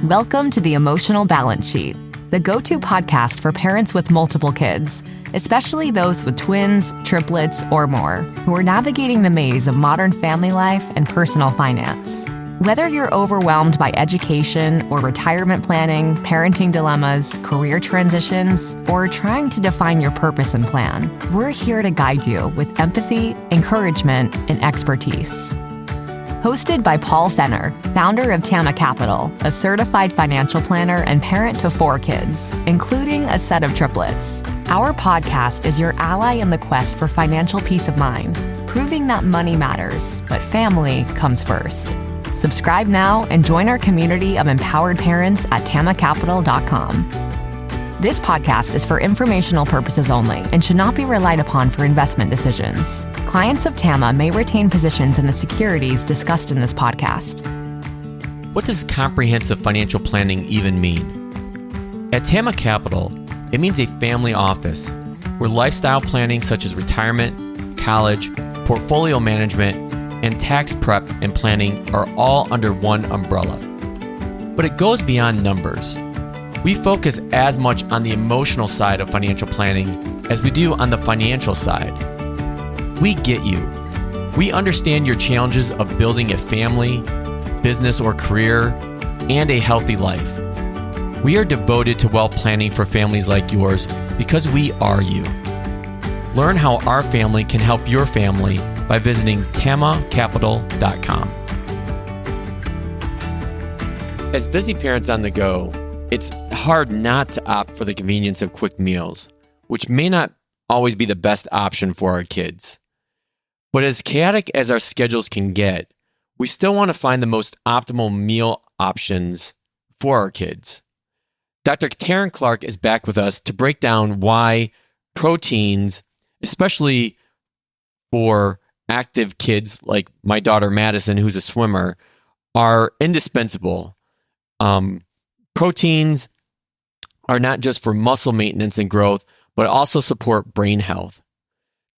Welcome to the Emotional Balance Sheet, the go-to podcast for parents with multiple kids, especially those with twins, triplets, or more, who are navigating the maze of modern family life and personal finance. Whether you're overwhelmed by education or retirement planning, parenting dilemmas, career transitions, or trying to define your purpose and plan, we're here to guide you with empathy, encouragement, and expertise. Hosted by Paul Fenner, founder of Tama Capital, a certified financial planner and parent to 4 kids, including a set of triplets. Our podcast is your ally in the quest for financial peace of mind, proving that money matters, but family comes first. Subscribe now and join our community of empowered parents at tamacapital.com. This podcast is for informational purposes only and should not be relied upon for investment decisions. Clients of Tama may retain positions in the securities discussed in this podcast. What does comprehensive financial planning even mean? At Tama Capital, it means a family office where lifestyle planning such as retirement, college, portfolio management, and tax prep and planning are all under one umbrella. But it goes beyond numbers. We focus as much on the emotional side of financial planning as we do on the financial side. We get you. We understand your challenges of building a family, business or career, and a healthy life. We are devoted to wealth planning for families like yours because we are you. Learn how our family can help your family by visiting tamacapital.com. As busy parents on the go, it's hard not to opt for the convenience of quick meals, which may not always be the best option for our kids. But as chaotic as our schedules can get, we still want to find the most optimal meal options for our kids. Dr. Teryn Clarke is back with us to break down why proteins, especially for active kids like my daughter Madison, who's a swimmer, are indispensable. Proteins are not just for muscle maintenance and growth, but also support brain health.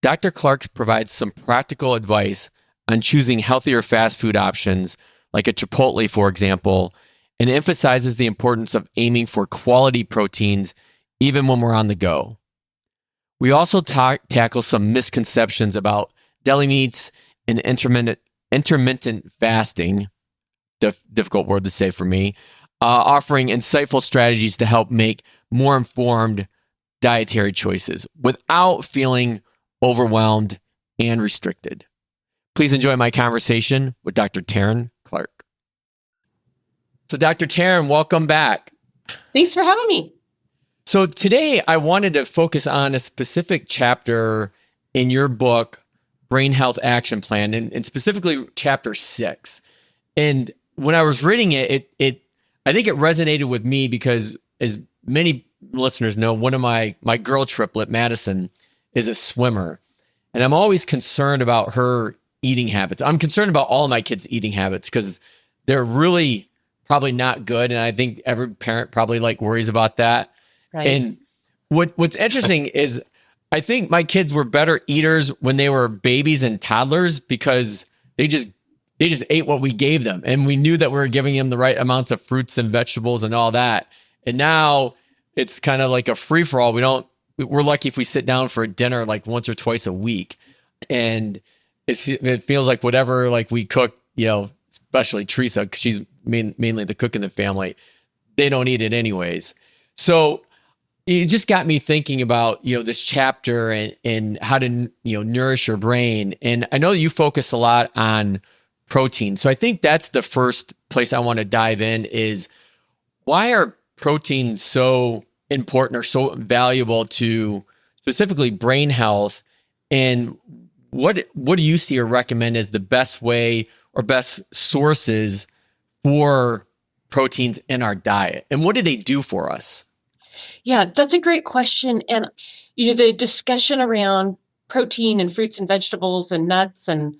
Dr. Clarke provides some practical advice on choosing healthier fast food options, like a Chipotle, for example, and emphasizes the importance of aiming for quality proteins even when we're on the go. We also tackle some misconceptions about deli meats and intermittent fasting, difficult word to say for me, offering insightful strategies to help make more informed dietary choices without feeling overwhelmed and restricted. Please enjoy my conversation with Dr. Teryn Clarke. So Dr. Teryn, welcome back. Thanks for having me. So today I wanted to focus on a specific chapter in your book, Brain Health Action Plan, and specifically chapter 6. And when I was reading it, I think it resonated with me because, as many listeners know, one of my girl triplet, Madison, is a swimmer. And I'm always concerned about her eating habits. I'm concerned about all of my kids' eating habits because they're really probably not good. And I think every parent probably worries about that. Right. And what's interesting is I think my kids were better eaters when they were babies and toddlers because they just ate what we gave them. And we knew that we were giving them the right amounts of fruits and vegetables and all that. And now it's kind of like a free for all. We're lucky if we sit down for a dinner like once or twice a week. And it feels like whatever we cook, especially Teresa, because she's mainly the cook in the family, they don't eat it anyways. So it just got me thinking about, this chapter and how to, nourish your brain. And I know you focus a lot on protein. So I think that's the first place I want to dive in is why are proteins so important or so valuable to specifically brain health? And what do you see or recommend as the best way or best sources for proteins in our diet? And what do they do for us? Yeah, that's a great question. And, the discussion around protein and fruits and vegetables and nuts, and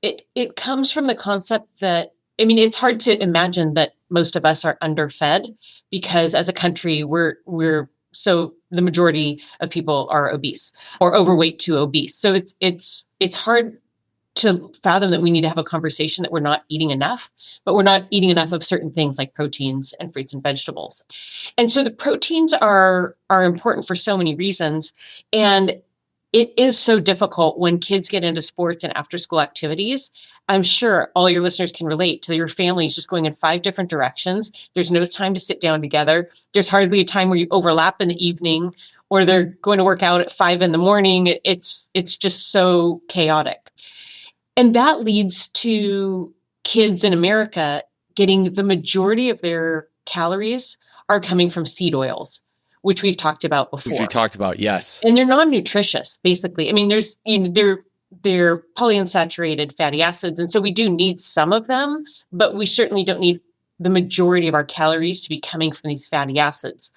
it comes from the concept that, it's hard to imagine that most of us are underfed because as a country, so the majority of people are obese or overweight to obese. So it's hard to fathom that we need to have a conversation that we're not eating enough, but we're not eating enough of certain things like proteins and fruits and vegetables. And so the proteins are important for so many reasons. And it is so difficult when kids get into sports and after school activities. I'm sure all your listeners can relate to your families just going in 5 different directions. There's no time to sit down together. There's hardly a time where you overlap in the evening, or they're going to work out at 5 a.m. It's just so chaotic. And that leads to kids in America getting the majority of their calories are coming from seed oils, which we've talked about before. Which we talked about, yes. And they're non-nutritious, basically. I mean, there's, they're polyunsaturated fatty acids. And so we do need some of them, but we certainly don't need the majority of our calories to be coming from these fatty acids.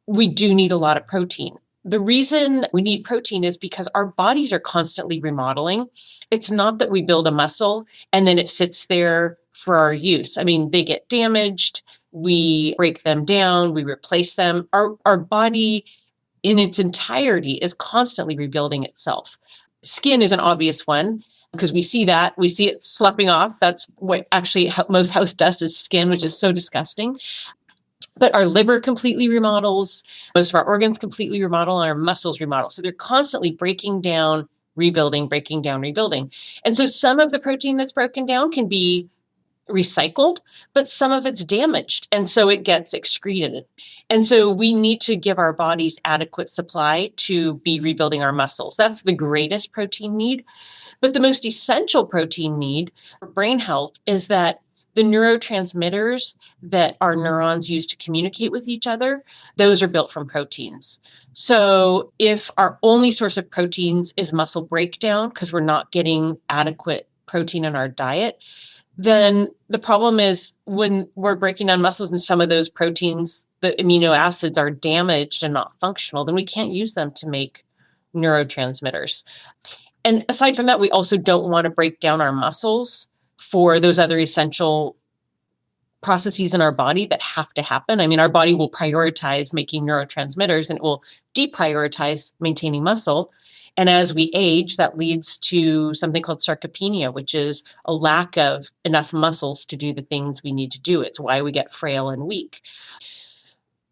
We do need a lot of protein. The reason we need protein is because our bodies are constantly remodeling. It's not that we build a muscle and then it sits there for our use. I mean, they get damaged, we break them down, we replace them. Our body in its entirety is constantly rebuilding itself. Skin is an obvious one because we see it sloughing off. That's what actually most house dust is, skin, which is so disgusting. But our liver completely remodels, most of our organs completely remodel, and our muscles remodel. So they're constantly breaking down, rebuilding, breaking down, rebuilding. And so some of the protein that's broken down can be recycled, but some of it's damaged. And so it gets excreted. And so we need to give our bodies adequate supply to be rebuilding our muscles. That's the greatest protein need. But the most essential protein need for brain health is that the neurotransmitters that our neurons use to communicate with each other, those are built from proteins. So if our only source of proteins is muscle breakdown because we're not getting adequate protein in our diet, then the problem is when we're breaking down muscles and some of those proteins, the amino acids are damaged and not functional, then we can't use them to make neurotransmitters. And aside from that, we also don't want to break down our muscles for those other essential processes in our body that have to happen. I mean, our body will prioritize making neurotransmitters and it will deprioritize maintaining muscle. And as we age, that leads to something called sarcopenia, which is a lack of enough muscles to do the things we need to do. It's why we get frail and weak.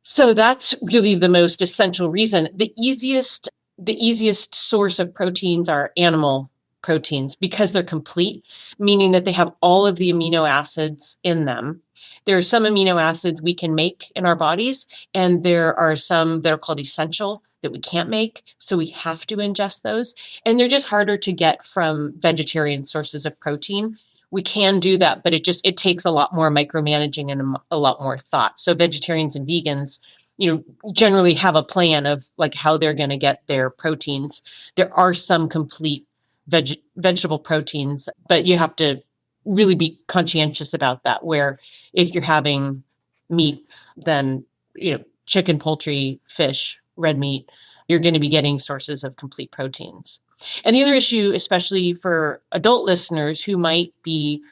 So that's really the most essential reason. The easiest source of proteins are animal proteins because they're complete, meaning that they have all of the amino acids in them. There are some amino acids we can make in our bodies, and there are some that are called essential that we can't make, so we have to ingest those. And they're just harder to get from vegetarian sources of protein. We can do that, but it takes a lot more micromanaging and a lot more thought. So vegetarians and vegans, generally have a plan of like how they're going to get their proteins. There are some complete vegetable proteins, but you have to really be conscientious about that, where if you're having meat, then, chicken, poultry, fish, red meat, you're going to be getting sources of complete proteins. And the other issue, especially for adult listeners who might be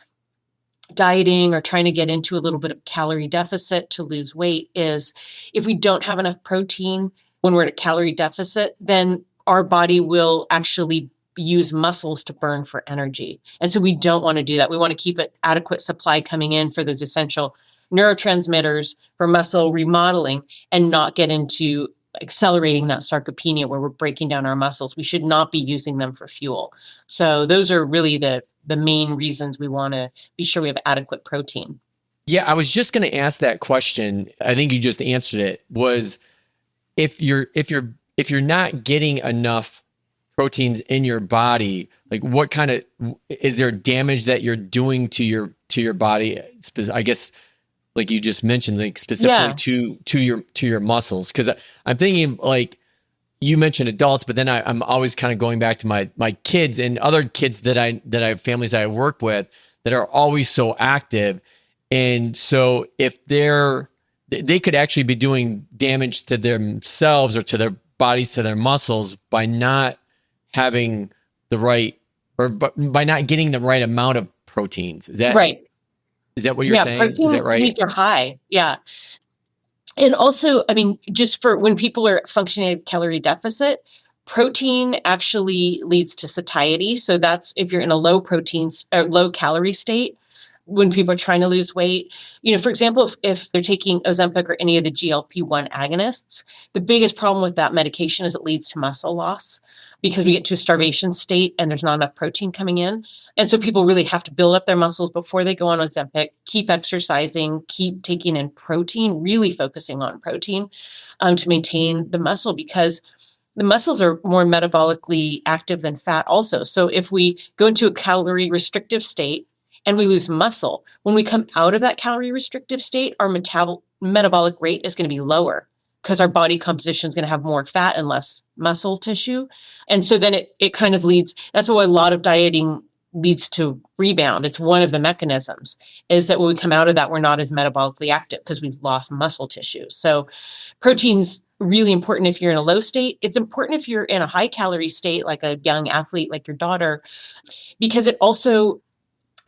dieting or trying to get into a little bit of calorie deficit to lose weight, is if we don't have enough protein when we're at a calorie deficit, then our body will actually use muscles to burn for energy. And so we don't want to do that. We want to keep an adequate supply coming in for those essential neurotransmitters for muscle remodeling and not get into accelerating that sarcopenia where we're breaking down our muscles. We should not be using them for fuel. So those are really the main reasons we want to be sure we have adequate protein. Yeah, I was just going to ask that question. I think you just answered it. Was if you're not getting enough proteins in your body, like what kind of, is there damage that you're doing to your body? I guess, like you just mentioned, like specifically to your muscles. Because I'm thinking, like you mentioned adults, but then I'm always kind of going back to my kids and other kids that I families I work with that are always so active, and so if they could actually be doing damage to themselves or to their bodies, to their muscles, by not having the right, or by not getting the right amount of proteins. Is that right? Is that what you're saying? Is that right? Needs are high. Yeah. And also, I mean, just for when people are functioning at calorie deficit, Protein actually leads to satiety. So that's if you're in a low protein or low calorie state when people are trying to lose weight. For example, if they're taking Ozempic or any of the GLP-1 agonists, the biggest problem with that medication is it leads to muscle loss because we get to a starvation state and there's not enough protein coming in. And so people really have to build up their muscles before they go on Ozempic, keep exercising, keep taking in protein, really focusing on protein to maintain the muscle, because the muscles are more metabolically active than fat also. So if we go into a calorie restrictive state and we lose muscle, when we come out of that calorie restrictive state, our metabolic rate is going to be lower because our body composition is going to have more fat and less muscle tissue. And so then it kind of leads, that's why a lot of dieting leads to rebound. It's one of the mechanisms, is that when we come out of that, we're not as metabolically active because we've lost muscle tissue. So protein's really important if you're in a low state. It's important if you're in a high calorie state, like a young athlete, like your daughter, because it also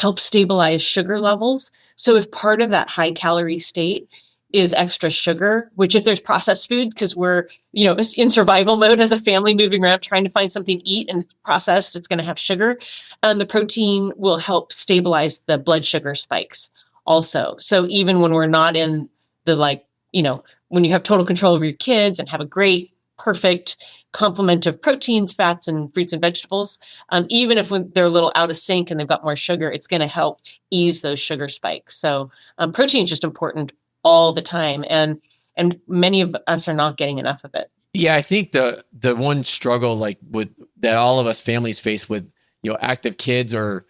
helps stabilize sugar levels. So if part of that high calorie state is extra sugar, which if there's processed food, because we're, in survival mode as a family moving around trying to find something to eat and it's processed, it's going to have sugar. And the protein will help stabilize the blood sugar spikes also. So even when we're not in the when you have total control over your kids and have a great, perfect complement of proteins, fats, and fruits and vegetables, even if they're a little out of sync and they've got more sugar, it's going to help ease those sugar spikes. So protein is just important all the time. And many of us are not getting enough of it. Yeah, I think the one struggle that all of us families face with, active kids, or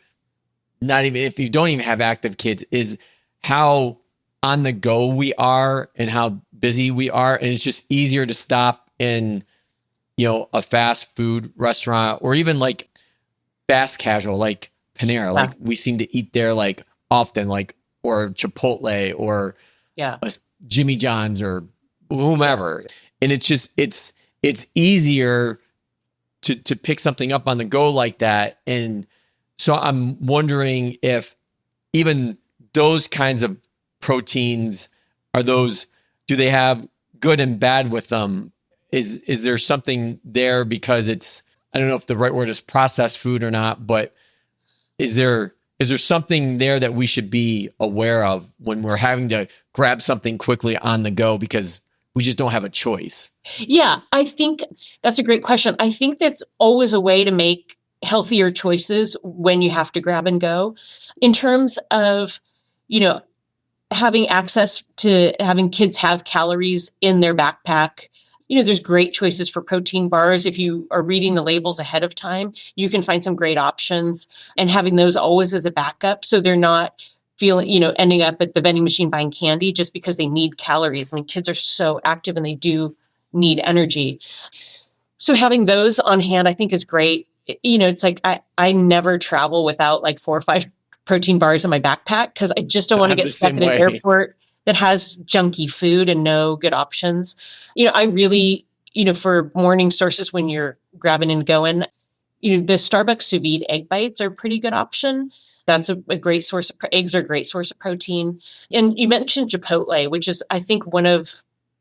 not even if you don't even have active kids, is how on the go we are and how busy we are. And it's just easier to stop in, a fast food restaurant or even like fast casual, like Panera. Like we seem to eat there like often, or Chipotle or Jimmy John's or whomever. And it's just, it's easier to pick something up on the go like that. And so I'm wondering if even those kinds of proteins do they have good and bad with them? Is there something there because it's, I don't know if the right word is processed food or not, but is there something there that we should be aware of when we're having to grab something quickly on the go because we just don't have a choice? Yeah, I think that's a great question. I think that's always a way to make healthier choices when you have to grab and go. In terms of, having access to having kids have calories in their backpack, there's great choices for protein bars. If you are reading the labels ahead of time, you can find some great options, and having those always as a backup. So they're not ending up at the vending machine buying candy just because they need calories. I mean, kids are so active and they do need energy. So having those on hand, I think is great. It's like, I never travel without like 4 or 5 protein bars in my backpack because I just don't want to get stuck in an airport that has junky food and no good options. I really, for morning sources when you're grabbing and going, the Starbucks sous vide egg bites are a pretty good option. That's a great source of eggs are a great source of protein. And you mentioned Chipotle, which is, I think, one of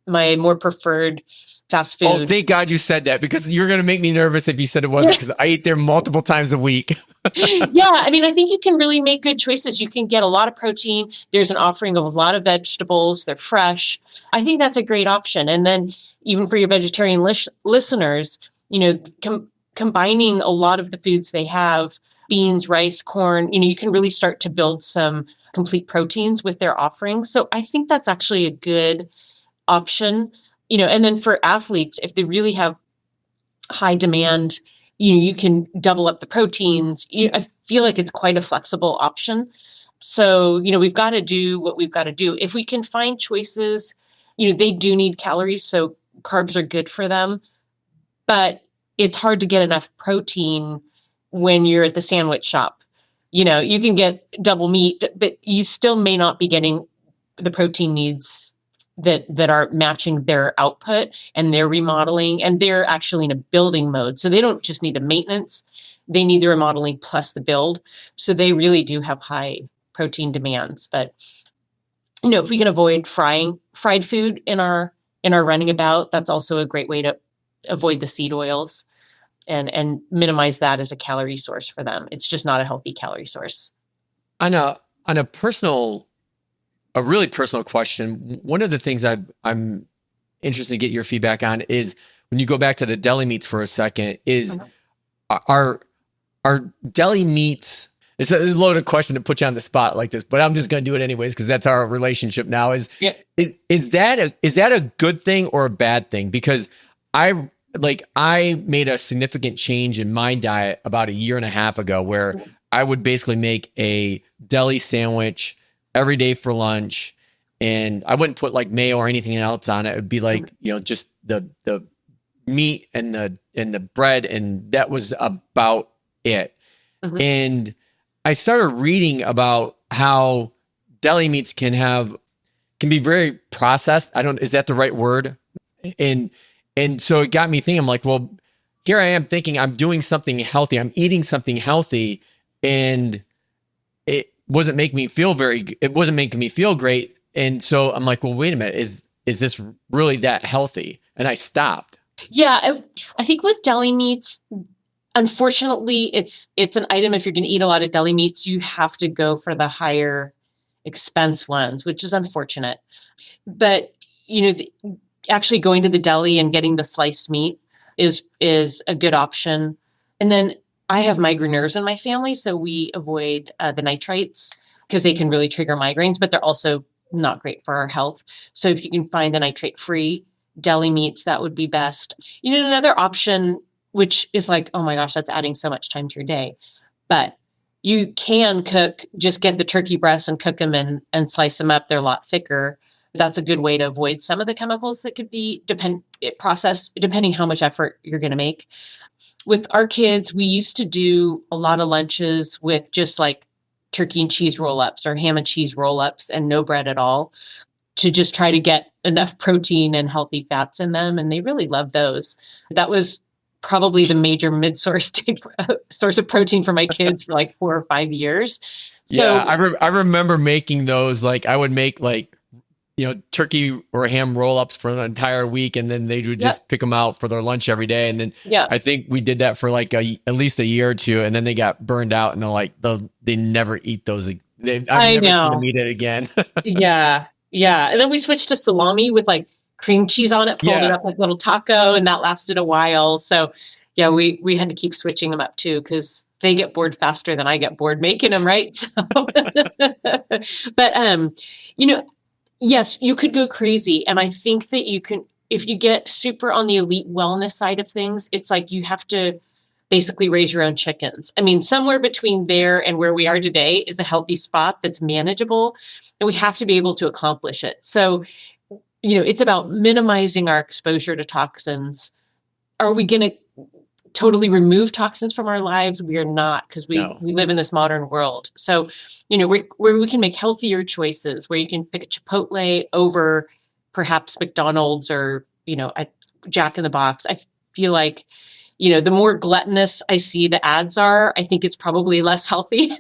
my more preferred fast food. Oh, thank God you said that, because you're going to make me nervous if you said it wasn't, because I eat there multiple times a week. Yeah. I mean, I think you can really make good choices. You can get a lot of protein. There's an offering of a lot of vegetables. They're fresh. I think that's a great option. And then even for your vegetarian listeners, combining a lot of the foods they have, beans, rice, corn, you can really start to build some complete proteins with their offerings. So I think that's actually a good option. And then for athletes, if they really have high demand, you can double up the proteins. I feel like it's quite a flexible option. So, we've got to do what we've got to do. If we can find choices, they do need calories, so carbs are good for them, but it's hard to get enough protein when you're at the sandwich shop. You can get double meat, but you still may not be getting the protein needs that are matching their output and their remodeling, and they're actually in a building mode. So they don't just need the maintenance, they need the remodeling plus the build. So they really do have high protein demands. But, if we can avoid fried food in our running about, that's also a great way to avoid the seed oils. and minimize that as a calorie source for them. It's just not a healthy calorie source. On a really personal question, one of the things I'm interested to get your feedback on is when you go back to the deli meats for a second, is are deli meats, it's a loaded question to put you on the spot like this, but I'm just going to do it anyways because that's our relationship now. Is that a good thing or a bad thing? Because I made a significant change in my diet about a year and a half ago where I would basically make a deli sandwich every day for lunch, and I wouldn't put like mayo or anything else on it. It would be like, just the meat and the bread, and that was about it. Mm-hmm. And I started reading about how deli meats can be very processed. Is that the right word? And so it got me thinking, I'm like, well, here I am thinking I'm doing something healthy. I'm eating something healthy, and it wasn't making me feel great. And so I'm like, well, wait a minute, is this really that healthy? And I stopped. Yeah. I think with deli meats, unfortunately, it's an item. If you're going to eat a lot of deli meats, you have to go for the higher expense ones, which is unfortunate. But, actually going to the deli and getting the sliced meat is a good option. And then I have migraineurs in my family, so we avoid the nitrates because they can really trigger migraines, but they're also not great for our health. So if you can find the nitrate-free deli meats, that would be best. Another option, which is like, oh my gosh, that's adding so much time to your day. But you can just get the turkey breasts and cook them and slice them up. They're a lot thicker. That's a good way to avoid some of the chemicals that could be processed, depending how much effort you're going to make. With our kids, we used to do a lot of lunches with just like turkey and cheese roll-ups or ham and cheese roll-ups and no bread at all, to just try to get enough protein and healthy fats in them. And they really loved those. That was probably the major mid-source source of protein for my kids for like 4 or 5 years. So, yeah, I remember making those. Like I would make turkey or ham roll-ups for an entire week, and then they would just pick them out for their lunch every day. And then I think we did that for like at least a year or two, and then they got burned out, and they're like, they never eat those. I've never seen them eat it again. Yeah. And then we switched to salami with like cream cheese on it, folded up like a little taco, and that lasted a while. So yeah, we had to keep switching them up too, because they get bored faster than I get bored making them, right? So, but yes, you could go crazy. And I think that you can, if you get super on the elite wellness side of things, it's like you have to basically raise your own chickens. I mean, somewhere between there and where we are today is a healthy spot that's manageable, and we have to be able to accomplish it. So, it's about minimizing our exposure to toxins. Are we going to totally remove toxins from our lives? We are not, because we live in this modern world. So, where we can make healthier choices, where you can pick a Chipotle over perhaps McDonald's or, a Jack in the Box. I feel like, the more gluttonous I see the ads are, I think it's probably less healthy.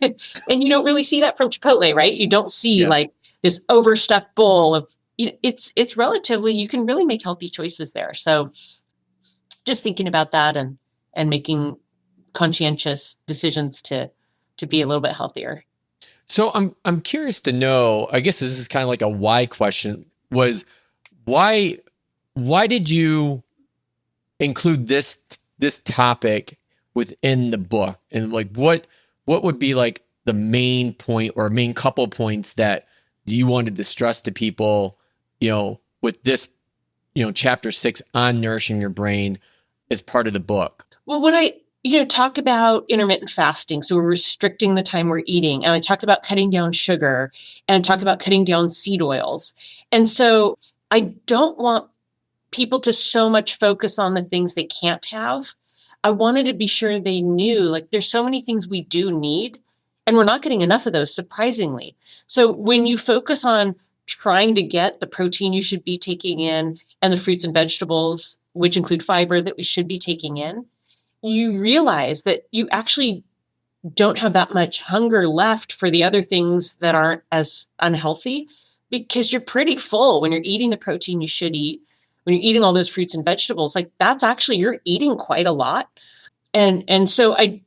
And you don't really see that from Chipotle, right? You don't see like this overstuffed bowl of, it's relatively, you can really make healthy choices there. So just thinking about that and making conscientious decisions to be a little bit healthier. So I'm curious to know, I guess this is kind of like a why question, was why did you include this topic within the book? And like what would be like the main point or main couple points that you wanted to stress to people, with this, chapter 6 on nourishing your brain as part of the book? Well, when I, talk about intermittent fasting, so we're restricting the time we're eating, and I talk about cutting down sugar, and I talk about cutting down seed oils. And so I don't want people to so much focus on the things they can't have. I wanted to be sure they knew, like, there's so many things we do need, and we're not getting enough of those, surprisingly. So when you focus on trying to get the protein you should be taking in and the fruits and vegetables, which include fiber, that we should be taking in, you realize that you actually don't have that much hunger left for the other things that aren't as unhealthy, because you're pretty full when you're eating the protein you should eat, when you're eating all those fruits and vegetables. Like, that's actually, you're eating quite a lot. And so I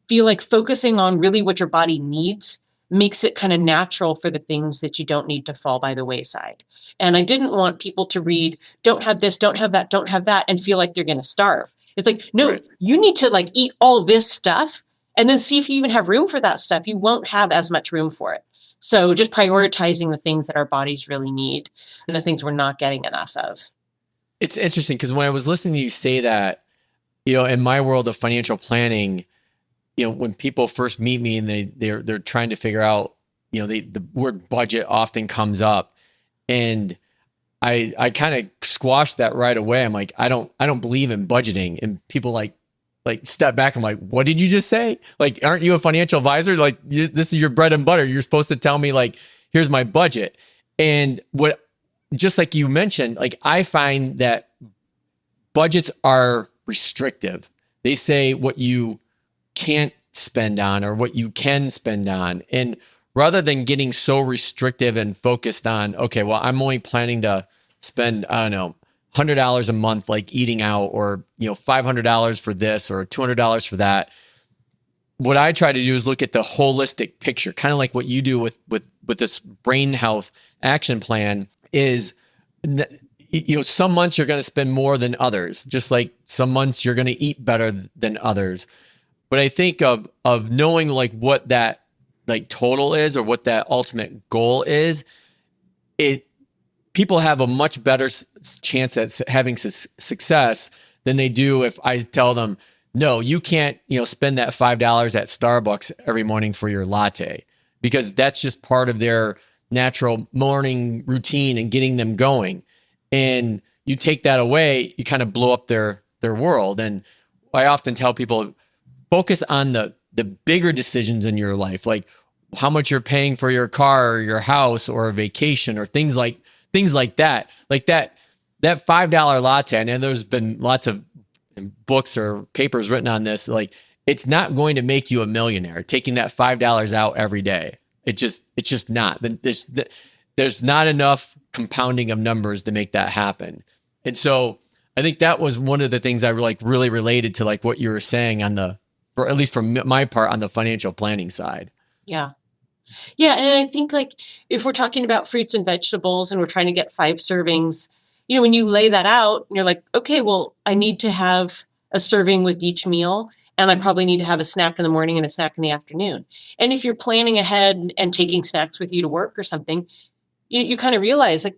feel like focusing on really what your body needs makes it kind of natural for the things that you don't need to fall by the wayside. And I didn't want people to read, don't have this, don't have that, don't have that, and feel like they're going to starve. It's like, no, Right. you need to like eat all this stuff and then see if you even have room for that stuff. You won't have as much room for it. So just prioritizing the things that our bodies really need and the things we're not getting enough of. It's interesting because when I was listening to you say that, in my world of financial planning, when people first meet me and they're trying to figure out, the word budget often comes up, and I kind of squashed that right away. I'm like, I don't believe in budgeting, and people like step back. I'm like, what did you just say? Like, aren't you a financial advisor? Like, this is your bread and butter. You're supposed to tell me like, here's my budget. And just like you mentioned, like I find that budgets are restrictive. They say what you can't spend on or what you can spend on. And rather than getting so restrictive and focused on, okay, well, I'm only planning to spend, I don't know, $100 a month, like eating out, or, $500 for this or $200 for that. What I try to do is look at the holistic picture, kind of like what you do with this brain health action plan is, some months you're going to spend more than others, just like some months you're going to eat better than others. But I think of knowing like what that like total is or what that ultimate goal is, people have a much better chance at having success than they do if I tell them, no, you can't, spend that $5 at Starbucks every morning for your latte, because that's just part of their natural morning routine and getting them going. And you take that away, you kind of blow up their world. And I often tell people, focus on the bigger decisions in your life, like how much you're paying for your car or your house or a vacation or things like that. Like that $5 latte. And there's been lots of books or papers written on this. Like, it's not going to make you a millionaire taking that $5 out every day. It's just not. There's not enough compounding of numbers to make that happen. And so I think that was one of the things I really related to, like what you were saying or at least from my part on the financial planning side. Yeah. Yeah. And I think like if we're talking about fruits and vegetables and we're trying to get 5 servings, when you lay that out, you're like, okay, well, I need to have a serving with each meal. And I probably need to have a snack in the morning and a snack in the afternoon. And if you're planning ahead and taking snacks with you to work or something, you kind of realize like,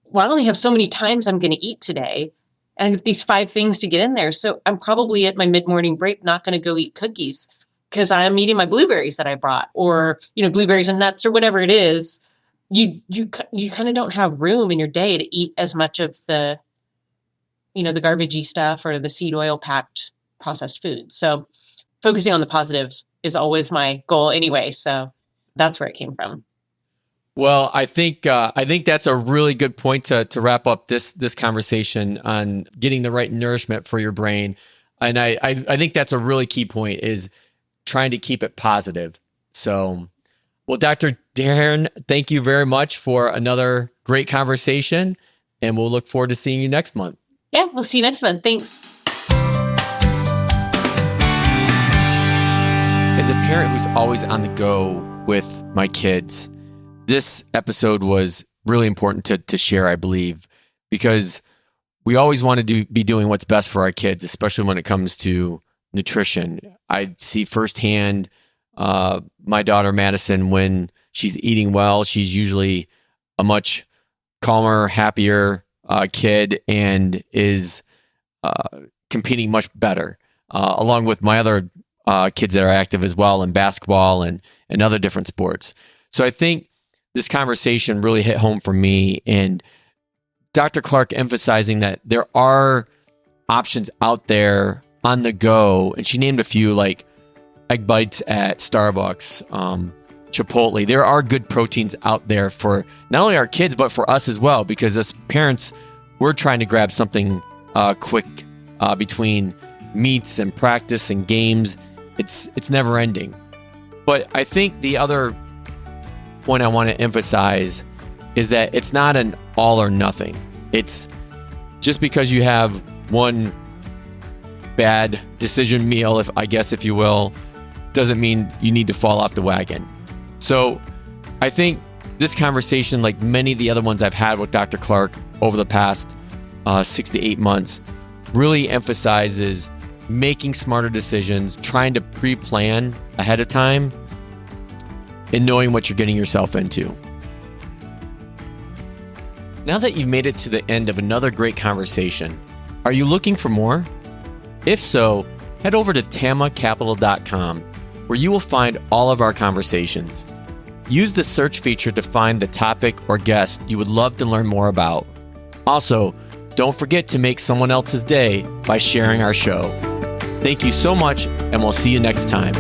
well, I only have so many times I'm going to eat today. And I have these 5 things to get in there. So I'm probably at my mid-morning break not going to go eat cookies because I'm eating my blueberries that I brought, or, blueberries and nuts or whatever it is. You kind of don't have room in your day to eat as much of the, the garbagey stuff or the seed oil packed processed food. So focusing on the positive is always my goal anyway. So that's where it came from. Well, I think that's a really good point to wrap up this conversation on getting the right nourishment for your brain. And I think that's a really key point, is trying to keep it positive. So, well, Dr. Teryn, thank you very much for another great conversation, and we'll look forward to seeing you next month. Yeah, we'll see you next month. Thanks. As a parent who's always on the go with my kids, this episode was really important to share, I believe, because we always want to be doing what's best for our kids, especially when it comes to nutrition. I see firsthand my daughter Madison, when she's eating well, she's usually a much calmer, happier kid, and is competing much better, along with my other kids that are active as well in basketball and other different sports. So I think this conversation really hit home for me, and Dr. Clarke emphasizing that there are options out there on the go. And she named a few, like egg bites at Starbucks, Chipotle. There are good proteins out there for not only our kids, but for us as well, because as parents, we're trying to grab something quick between meets and practice and games. It's never ending. But I think the other point I want to emphasize is that it's not an all or nothing. It's just because you have one bad decision meal, if you will, doesn't mean you need to fall off the wagon. So I think this conversation, like many of the other ones I've had with Dr. Clarke over the past 6 to 8 months, really emphasizes making smarter decisions, trying to pre-plan ahead of time, and knowing what you're getting yourself into. Now that you've made it to the end of another great conversation, are you looking for more? If so, head over to tamacapital.com, where you will find all of our conversations. Use the search feature to find the topic or guest you would love to learn more about. Also, don't forget to make someone else's day by sharing our show. Thank you so much, and we'll see you next time.